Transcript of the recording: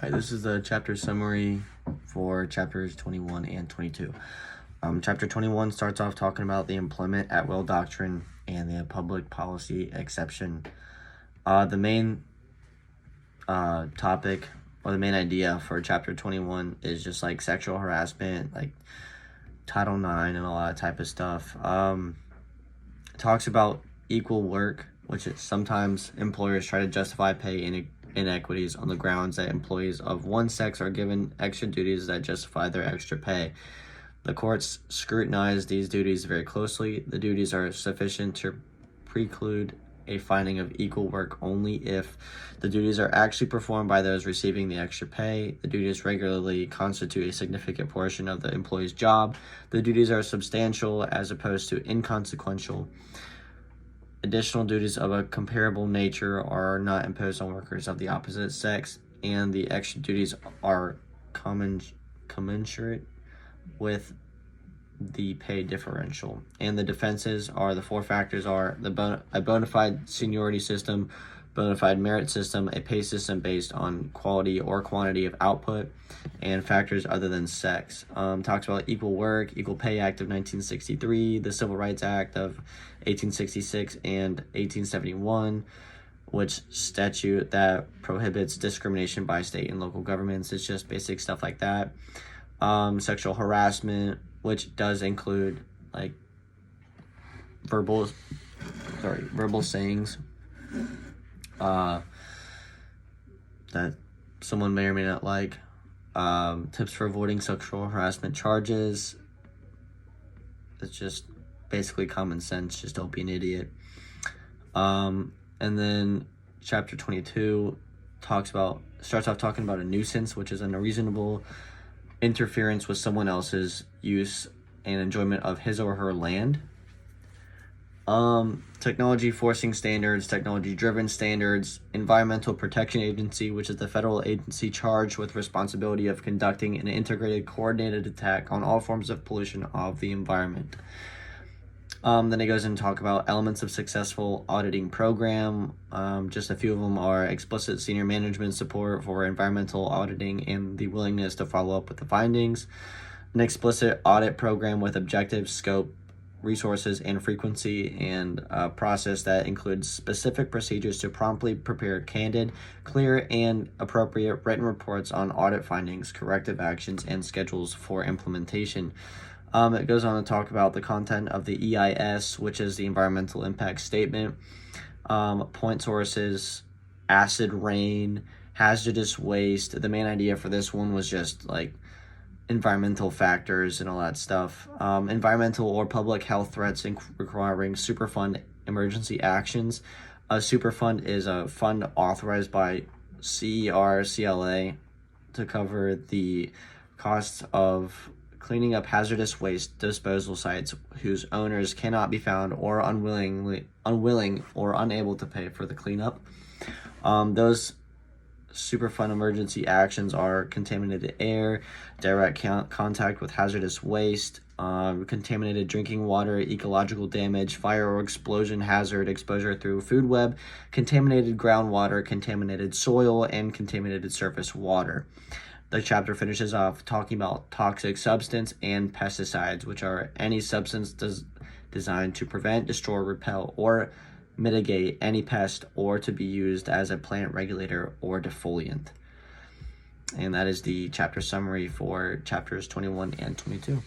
Alright, this is the chapter summary for chapters 21 and 22. Chapter 21 starts off talking about the employment at will doctrine and the public policy exception. The main topic or the main idea for chapter 21 is just like sexual harassment, like Title IX and a lot of type of stuff. It talks about equal work, which is sometimes employers try to justify pay inequities on the grounds that employees of one sex are given extra duties that justify their extra pay. The courts scrutinize these duties very closely. The duties are sufficient to preclude a finding of equal work only if the duties are actually performed by those receiving the extra pay. The duties regularly constitute a significant portion of the employee's job. The duties are substantial as opposed to inconsequential. Additional duties of a comparable nature are not imposed on workers of the opposite sex, and the extra duties are commensurate with the pay differential. And the defenses are the four factors are a bona fide seniority system, bona fide merit system, a pay system based on quality or quantity of output, and factors other than sex. Talks about Equal Work, Equal Pay Act of 1963, the Civil Rights Act of 1866 and 1871, which statute that prohibits discrimination by state and local governments. It's just basic stuff like that. Sexual harassment, which does include like verbal sayings that someone may or may not like. Tips for avoiding sexual harassment charges. It's just basically common sense. Just don't be an idiot. And then chapter 22 starts off talking about a nuisance, which is an unreasonable interference with someone else's use and enjoyment of his or her land. Technology forcing standards, technology driven standards, Environmental Protection Agency, which is the federal agency charged with responsibility of conducting an integrated coordinated attack on all forms of pollution of the environment. Then it goes into talk about elements of successful auditing program. Just a few of them are explicit senior management support for environmental auditing and the willingness to follow up with the findings. An explicit audit program with objectives, scope, resources, and frequency, and a process that includes specific procedures to promptly prepare candid, clear, and appropriate written reports on audit findings, corrective actions, and schedules for implementation. It goes on to talk about the content of the EIS, which is the Environmental Impact Statement, point sources, acid rain, hazardous waste. The main idea for this one was just like environmental factors and all that stuff. Environmental or public health threats requiring Superfund emergency actions. A Superfund is a fund authorized by CER/CLA to cover the costs of cleaning up hazardous waste disposal sites whose owners cannot be found or unwilling or unable to pay for the cleanup. Those Superfund emergency actions are contaminated air, direct contact with hazardous waste, contaminated drinking water, ecological damage, fire or explosion hazard, exposure through food web, contaminated groundwater, contaminated soil, and contaminated surface water. The chapter finishes off talking about toxic substance and pesticides, which are any substance designed to prevent, destroy, repel, or mitigate any pest or to be used as a plant regulator or defoliant. And that is the chapter summary for chapters 21 and 22.